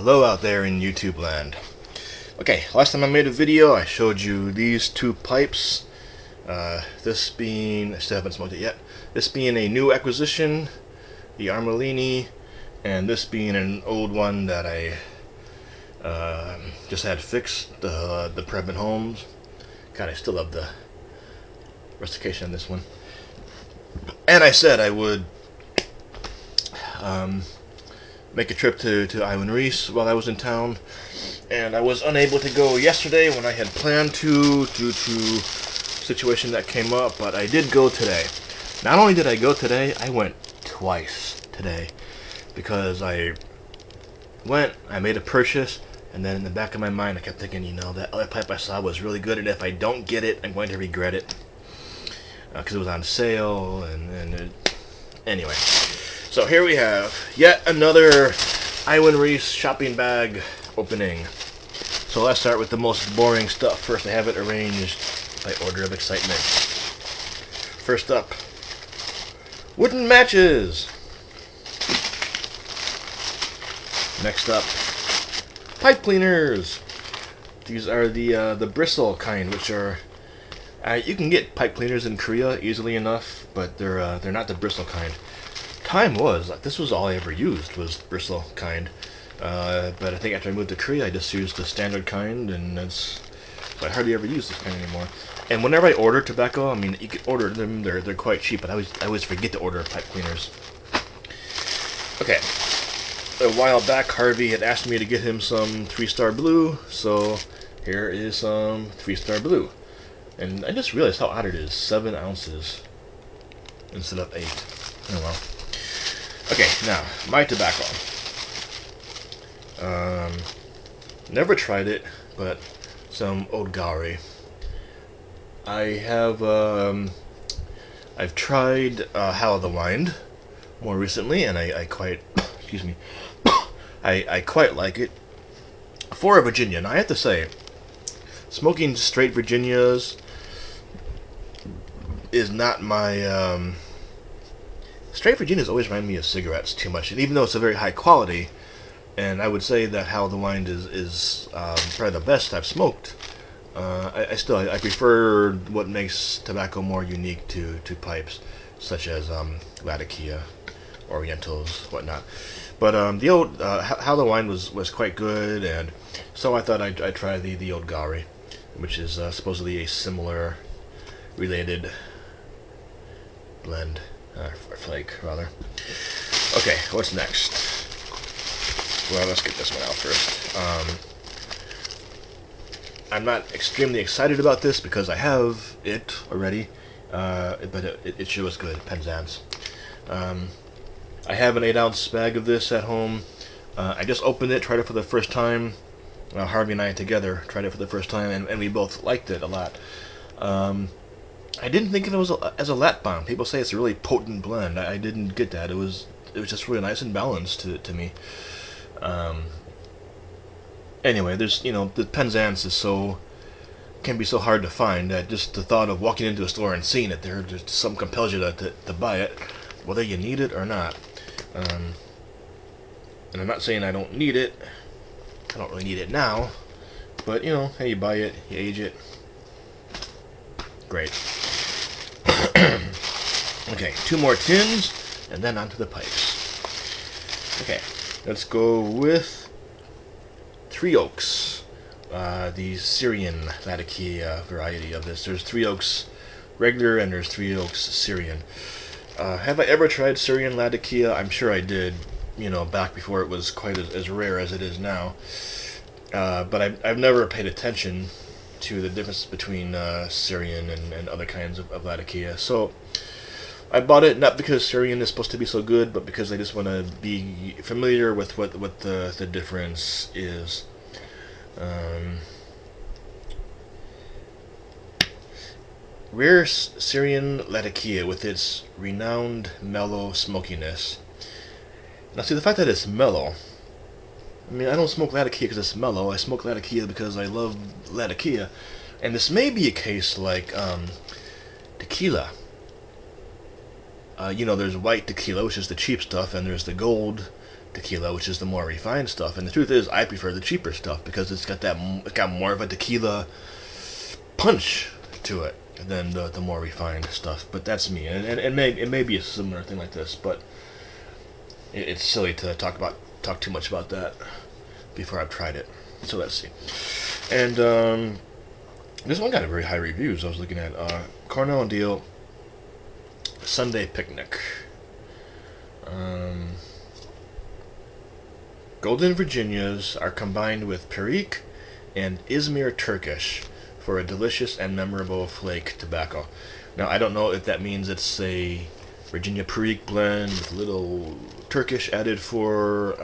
Hello out there in YouTube land. Okay, last time I made a video I showed you these two pipes. This being, I still haven't smoked it yet, this being a new acquisition, the Armolini, and this being an old one that I just had fixed, the Prebin Homes. God, I still love the rustication on this one. And I said I would make a trip to Iwan Ries while I was in town, and I was unable to go yesterday when I had planned to due to situation that came up, but I did go today. Not only did I go today, I went twice today, because I made a purchase, and then in the back of my mind I kept thinking, you know, that other pipe I saw was really good, and if I don't get it, I'm going to regret it, because it was on sale, anyway. So here we have yet another Iwan Ries shopping bag opening. So let's start with the most boring stuff. First, I have it arranged by order of excitement. First up, wooden matches. Next up, pipe cleaners. These are the bristle kind, which are you can get pipe cleaners in Korea easily enough, but they're not the bristle kind. This was all I ever used was bristle kind, but I think after I moved to Korea I just used the standard kind, and so I hardly ever use this kind anymore. And whenever I order tobacco, I mean, you can order them, they're quite cheap, but I always forget to order pipe cleaners. Okay, a while back Harvey had asked me to get him some 3-star blue, so here is some 3-star blue. And I just realized how odd it is, 7 ounces instead of 8. Oh well. Okay, now, my tobacco. Never tried it, but some Old Gowrie. I've tried How the Wind more recently, and I quite, excuse me, I quite like it. For a Virginia, and I have to say, smoking straight Virginias is not my, straight Virginias always remind me of cigarettes too much, and even though it's a very high quality, and I would say that How the Wind is probably the best I've smoked, I prefer what makes tobacco more unique to pipes, such as Latakia, Orientals, whatnot. But the old How the Wind was quite good, and so I thought I'd try the Old Gowrie, which is supposedly a similar, related blend. Or flake, rather. Okay, what's next? Well, let's get this one out first. I'm not extremely excited about this because I have it already, but it sure was good, Penzance. I have an 8-ounce bag of this at home. I just opened it, tried it for the first time. Harvey and I together tried it for the first time, and we both liked it a lot. I didn't think of it as a lat bomb. People say it's a really potent blend. I didn't get that. It was just really nice and balanced to me. Anyway, there's the Penzance can be so hard to find that just the thought of walking into a store and seeing it there, just something compels you to buy it, whether you need it or not. And I'm not saying I don't need it. I don't really need it now, but hey, you buy it, you age it. Great. Okay, 2 more tins, and then onto the pipes. Okay, let's go with 3 Oaks, the Syrian Latakia variety of this. There's 3 Oaks regular, and there's 3 Oaks Syrian. Have I ever tried Syrian Latakia? I'm sure I did, back before it was quite as rare as it is now. But I've never paid attention to the difference between Syrian and other kinds of Latakia. So I bought it not because Syrian is supposed to be so good, but because I just want to be familiar with what the difference is. Rare Syrian Latakia with its renowned mellow smokiness. Now see, the fact that it's mellow, I mean, I don't smoke Latakia because it's mellow. I smoke Latakia because I love Latakia. And this may be a case like tequila. There's white tequila, which is the cheap stuff, and there's the gold tequila, which is the more refined stuff. And the truth is, I prefer the cheaper stuff because it's got more of a tequila punch to it than the more refined stuff. But that's me, and it may be a similar thing like this, but it's silly to talk too much about that before I've tried it. So let's see. And this one got a very high reviews. I was looking at Cornell and Deal Sunday Picnic. Golden Virginias are combined with Perique and Izmir Turkish for a delicious and memorable flake tobacco. Now, I don't know if that means it's a Virginia Perique blend with a little Turkish added for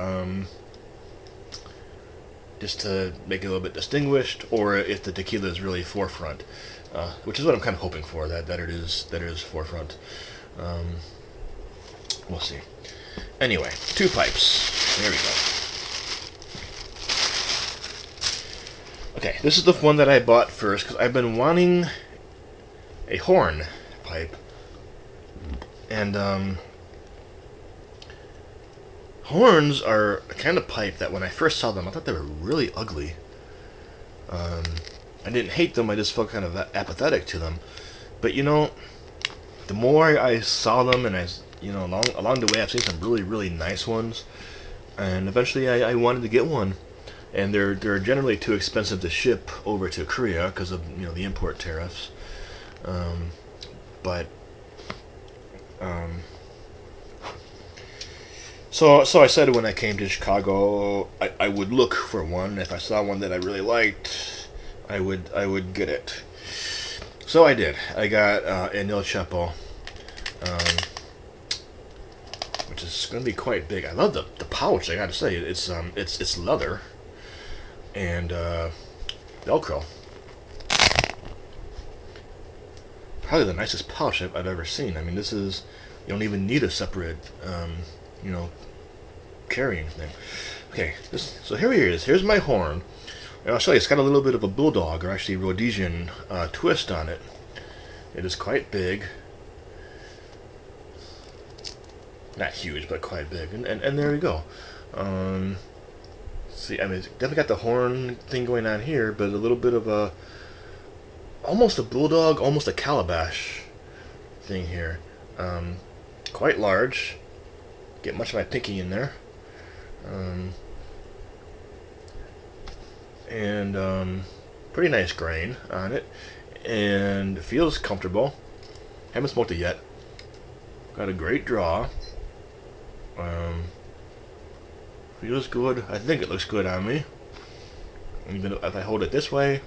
just to make it a little bit distinguished, or if the tequila is really forefront, which is what I'm kind of hoping for, that it is forefront. We'll see. Anyway, 2 pipes. There we go. Okay, this is the one that I bought first because I've been wanting a horn pipe, and horns are a kind of pipe that when I first saw them, I thought they were really ugly. I didn't hate them, I just felt kind of apathetic to them. But you know, the more I saw them, and along the way, I've seen some really, really nice ones, and eventually I wanted to get one. And they're generally too expensive to ship over to Korea because of the import tariffs. So I said when I came to Chicago, I would look for one. If I saw one that I really liked, I would get it. So I did. I got an Il Chepo, which is going to be quite big. I love the pouch. I got to say, it's leather and Velcro. Probably the nicest pouch I've ever seen. I mean, this is, you don't even need a separate carrying thing. Okay, so here it is. Here's my horn. And I'll show you, it's got a little bit of a bulldog, or actually Rhodesian, twist on it. It is quite big. Not huge, but quite big. And there we go. See, I mean, it's definitely got the horn thing going on here, but a little bit of almost a bulldog, almost a calabash thing here. Quite large. Get much of my pinky in there. Pretty nice grain on it, and it feels comfortable. Haven't smoked it yet. Got a great draw. Feels good. I think it looks good on me. Even if I hold it this way,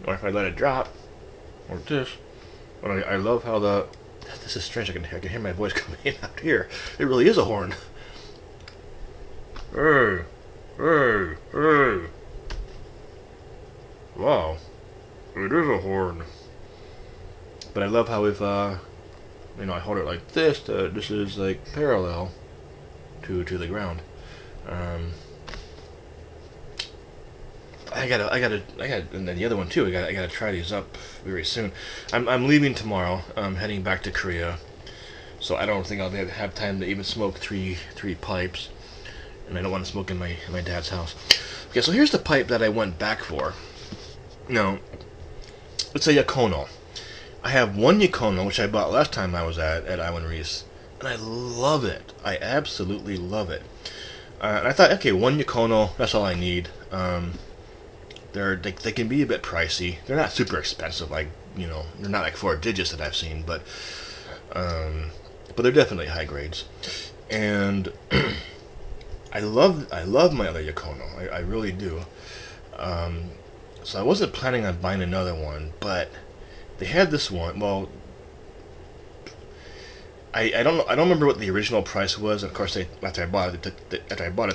or if I let it drop, or this. But I love how this is strange. I can hear my voice coming out here. It really is a horn. Hey, hey, hey. Wow, it is a horn. But I love how if I hold it like this, this is like parallel to the ground. I gotta, and then the other one too. I gotta try these up very soon. I'm leaving tomorrow. I'm heading back to Korea, so I don't think I'll have time to even smoke three pipes, and I don't want to smoke in my dad's house. Okay, so here's the pipe that I went back for. Now, it's a Yakono. I have one Yakono, which I bought last time I was at Iwan Ries, and I love it. I absolutely love it. And I thought, okay, one Yakono, that's all I need. They can be a bit pricey. They're not super expensive, like, they're not like 4 digits that I've seen, but they're definitely high grades. And I love my other Yakono. I really do. So I wasn't planning on buying another one, but they had this one. Well, I don't remember what the original price was. Of course, after I bought it,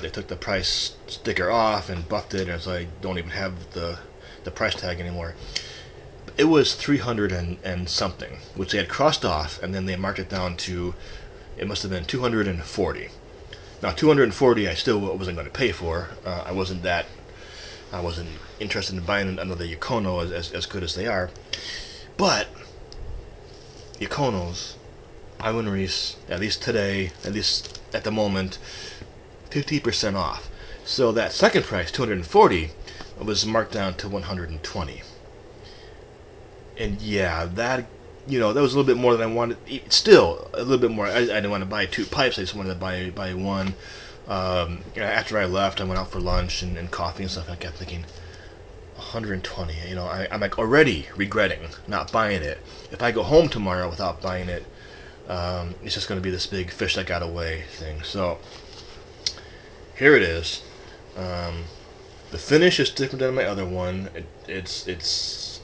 they took the price sticker off and buffed it, and so I don't even have the price tag anymore. It was 300 and something, which they had crossed off, and then they marked it down to, it must have been 240. Now 240, I still wasn't going to pay for. I wasn't interested in buying another Yakono as good as they are, but Yakonos, Iwan Ries, at least today, at least at the moment, 50% off. So that second price, $240, was marked down to $120. And yeah, that that was a little bit more than I wanted. Still, a little bit more. I didn't want to buy 2 pipes. I just wanted to buy one. After I left, I went out for lunch and coffee and stuff. I kept thinking, 120. I'm like already regretting not buying it. If I go home tomorrow without buying it, it's just going to be this big fish that got away thing. So here it is. The finish is different than my other one. It's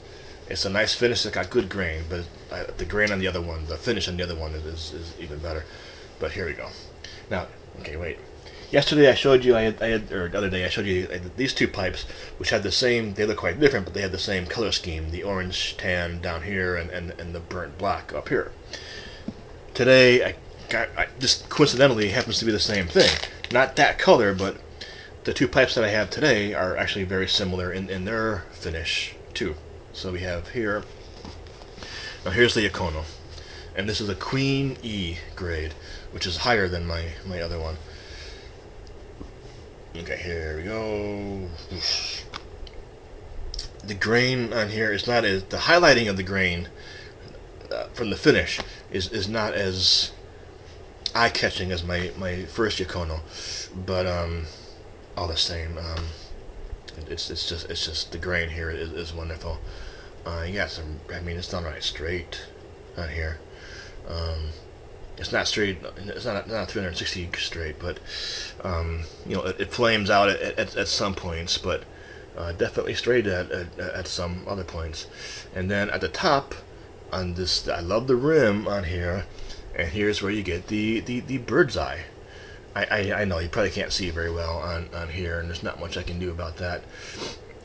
a nice finish that got good grain, but the grain on the other one, the finish on the other one is even better. But here we go. Now, okay, wait. Yesterday I showed you, or the other day I showed you these 2 pipes, which had the same, they look quite different, but they had the same color scheme, the orange tan down here and the burnt black up here. Today, I just coincidentally happens to be the same thing. Not that color, but the 2 pipes that I have today are actually very similar in their finish too. So we have here, now here's the Yakono, and this is a Queen E grade, which is higher than my other one. Okay, here we go. The grain on here is not as, the highlighting of the grain from the finish is not as eye-catching as my first Yakono, but all the same, it's just the grain here is wonderful. You got some, I mean, it's downright straight on here. It's not straight. It's not 360 straight, but it flames out at some points, but definitely straight at some other points. And then at the top, on this, I love the rim on here, and here's where you get the bird's eye. I know you probably can't see very well on here, and there's not much I can do about that.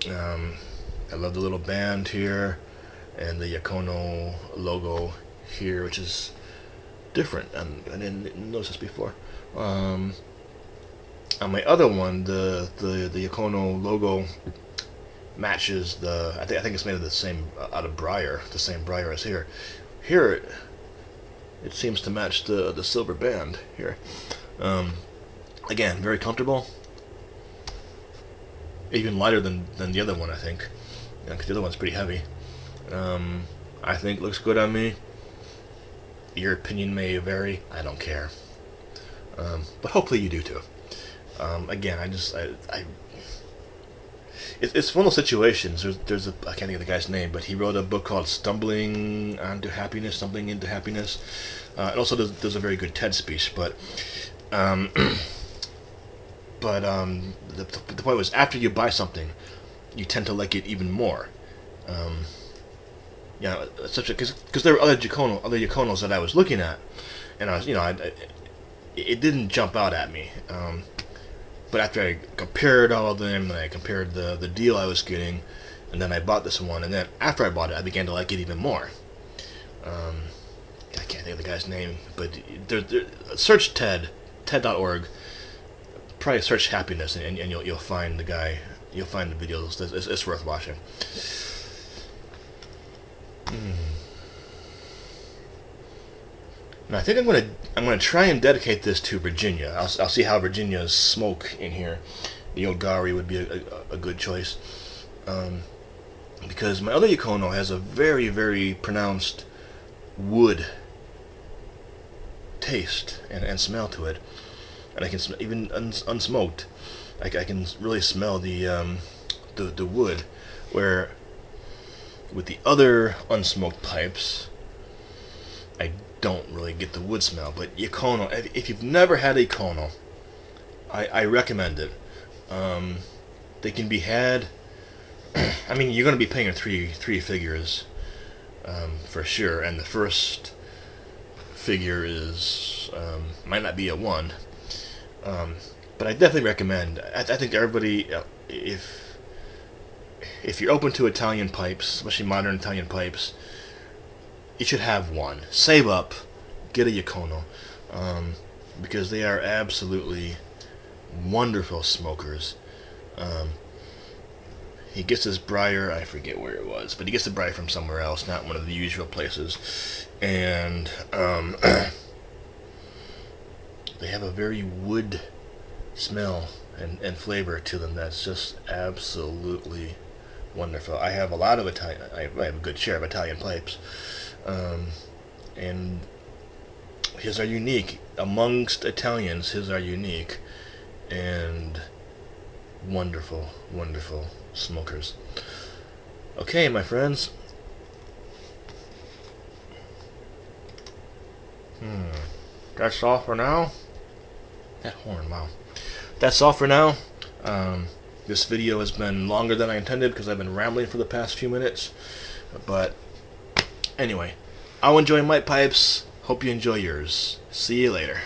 I love the little band here, and the Yakono logo here, which is different, and I didn't notice this before. On my other one, the Yakono logo matches the. I think it's made of the same out of briar, the same briar as here. Here, it seems to match the silver band here. Again, very comfortable. Even lighter than the other one, I think. Because the other one's pretty heavy. I think it looks good on me. Your opinion may vary. I don't care. But hopefully you do too. Again, it's one of those situations. There's a, I can't think of the guy's name, but he wrote a book called Stumbling into Happiness. And also there's a very good TED speech. But the point was, after you buy something, you tend to like it even more. Because there were other Yakonos that I was looking at, and I was, it didn't jump out at me. But after I compared all of them, and I compared the deal I was getting, and then I bought this one, and then after I bought it, I began to like it even more. I can't think of the guy's name, but search TED.org. Probably search happiness, and you'll find the guy. You'll find the videos. It's worth watching. Now I think I'm gonna try and dedicate this to Virginia. I'll see how Virginia's smoke in here. The Ogari would be a good choice, because my other Yakono has a very, very pronounced wood taste and smell to it, and I can even unsmoked. I can really smell the wood, where with the other unsmoked pipes, I don't really get the wood smell. But Yakono, if you've never had a Yakono, I recommend it. They can be had. I mean, you're going to be paying three figures for sure, and the first figure is might not be a 1. But I definitely recommend. I think everybody, if you're open to Italian pipes, especially modern Italian pipes, you should have one. Save up, get a Yakono, because they are absolutely wonderful smokers. He gets his briar, I forget where it was, but he gets the briar from somewhere else, not one of the usual places. And they have a very wood smell and flavor to them that's just absolutely wonderful. I have a lot of Italian. I have a good share of Italian pipes, and his are unique amongst Italians. His are unique and wonderful, wonderful smokers. Okay, my friends. That's all for now. That horn, wow. That's all for now. This video has been longer than I intended because I've been rambling for the past few minutes. But anyway, I'll enjoy my pipes. Hope you enjoy yours. See you later.